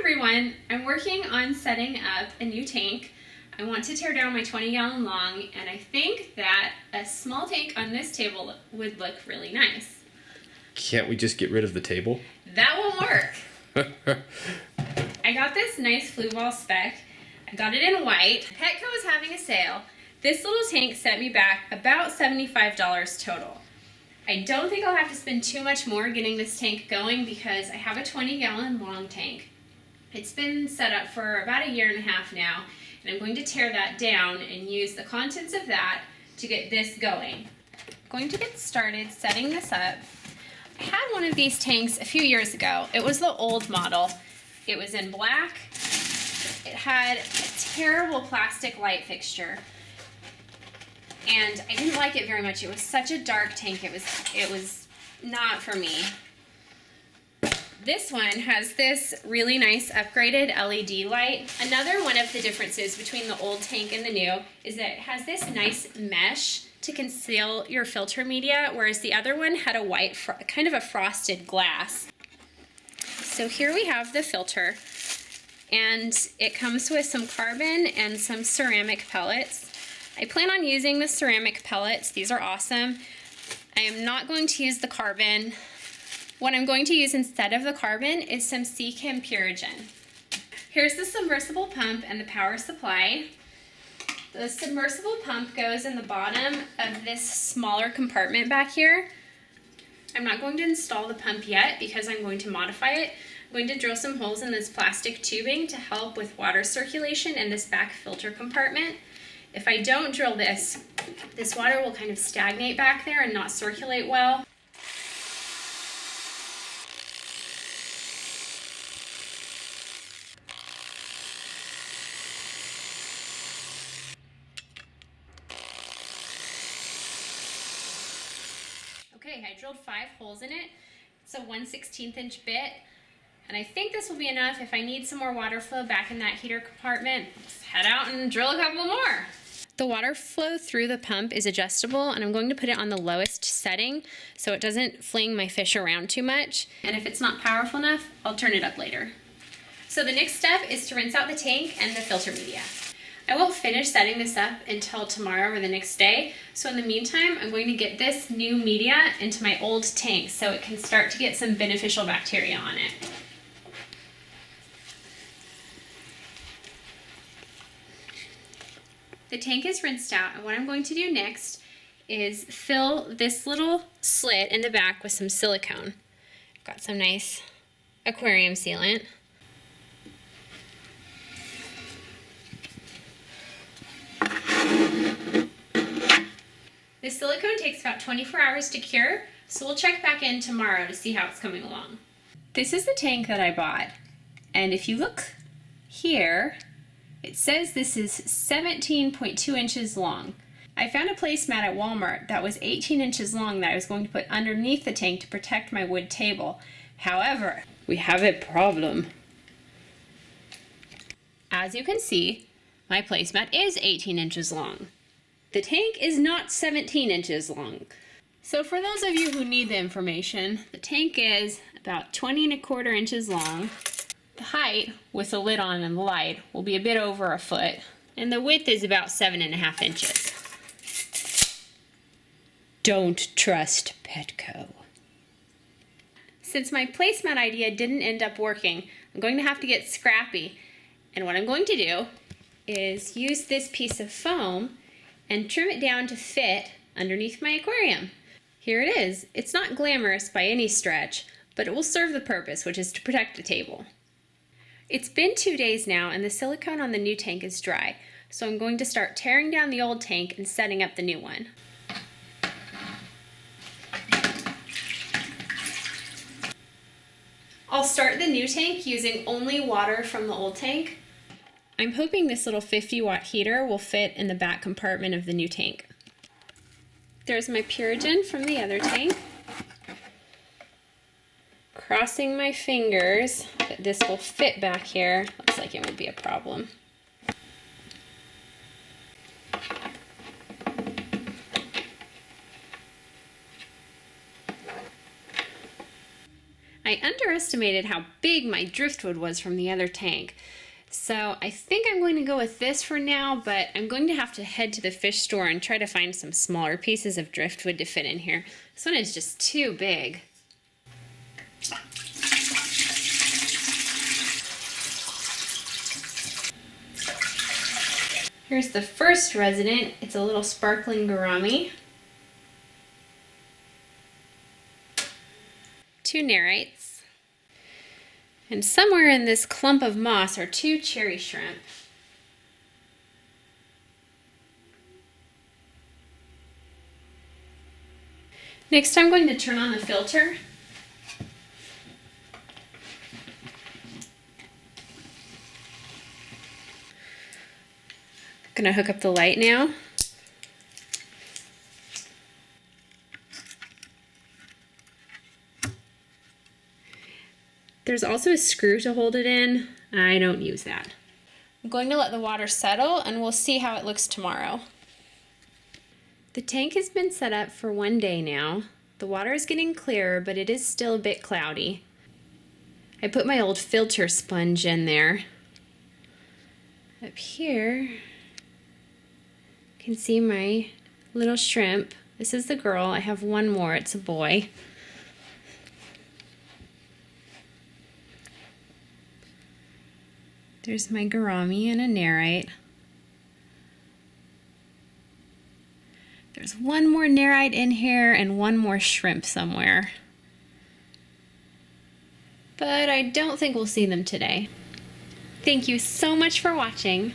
everyone, I'm working on setting up a new tank. I want to tear down my 20-gallon long, and I think that a small tank on this table would look really nice. Can't we just get rid of the table? That won't work. I got this nice Fluval Spec. I got it in white. Petco is having a sale. This little tank set me back about $75 total. I don't think I'll have to spend too much more getting this tank going because I have a 20-gallon long tank. It's been set up for about a year and a half now, and I'm going to tear that down and use the contents of that to get this going. I'm going to get started setting this up. I had one of these tanks a few years ago. It was the old model. It was in black. It had a terrible plastic light fixture, and I didn't like it very much. It was such a dark tank. It was not for me. This one has this really nice upgraded LED light. Another one of the differences between the old tank and the new is that it has this nice mesh to conceal your filter media, whereas the other one had a white, kind of a frosted glass. So here we have the filter, and it comes with some carbon and some ceramic pellets. I plan on using the ceramic pellets. These are awesome. I am not going to use the carbon. What I'm going to use instead of the carbon is some Chem Purigen. Here's the submersible pump and the power supply. The submersible pump goes in the bottom of this smaller compartment back here. I'm not going to install the pump yet because I'm going to modify it. I'm going to drill some holes in this plastic tubing to help with water circulation in this back filter compartment. If I don't drill this water will kind of stagnate back there and not circulate well. Okay, I drilled 5 holes in it. It's a 1/16 inch bit, and I think this will be enough. If I need some more water flow back in that heater compartment, just head out and drill a couple more. The water flow through the pump is adjustable, and I'm going to put it on the lowest setting so it doesn't fling my fish around too much. And if it's not powerful enough, I'll turn it up later. So the next step is to rinse out the tank and the filter media. I won't finish setting this up until tomorrow or the next day, so in the meantime, I'm going to get this new media into my old tank so it can start to get some beneficial bacteria on it. The tank is rinsed out, and what I'm going to do next is fill this little slit in the back with some silicone. I've got some nice aquarium sealant. The silicone takes about 24 hours to cure, so we'll check back in tomorrow to see how it's coming along. This is the tank that I bought, and if you look here, it says this is 17.2 inches long. I found a placemat at Walmart that was 18 inches long that I was going to put underneath the tank to protect my wood table. However, we have a problem. As you can see, my placemat is 18 inches long. The tank is not 17 inches long. So for those of you who need the information, the tank is about 20¼ inches long. The height, with the lid on and the light, will be a bit over a foot, and the width is about 7½ inches. Don't trust Petco. Since my placemat idea didn't end up working, I'm going to have to get scrappy, and what I'm going to do is use this piece of foam and trim it down to fit underneath my aquarium. Here it is. It's not glamorous by any stretch, but it will serve the purpose, which is to protect the table. It's been 2 days now, and the silicone on the new tank is dry, so I'm going to start tearing down the old tank and setting up the new one. I'll start the new tank using only water from the old tank. I'm hoping this little 50-watt heater will fit in the back compartment of the new tank. There's my Purigen from the other tank. Crossing my fingers that this will fit back here. Looks like it would be a problem. I underestimated how big my driftwood was from the other tank. So I think I'm going to go with this for now, but I'm going to have to head to the fish store and try to find some smaller pieces of driftwood to fit in here. This one is just too big. Here's the first resident. It's a little sparkling gourami. 2 nerites. And somewhere in this clump of moss are 2 cherry shrimp. Next, I'm going to turn on the filter. I'm going to hook up the light now. There's also a screw to hold it in. I don't use that. I'm going to let the water settle and we'll see how it looks tomorrow. The tank has been set up for 1 day now. The water is getting clearer, but it is still a bit cloudy. I put my old filter sponge in there. Up here, you can see my little shrimp. This is the girl. I have one more. It's a boy. There's my gourami and a nerite. There's one more nerite in here and one more shrimp somewhere. But I don't think we'll see them today. Thank you so much for watching.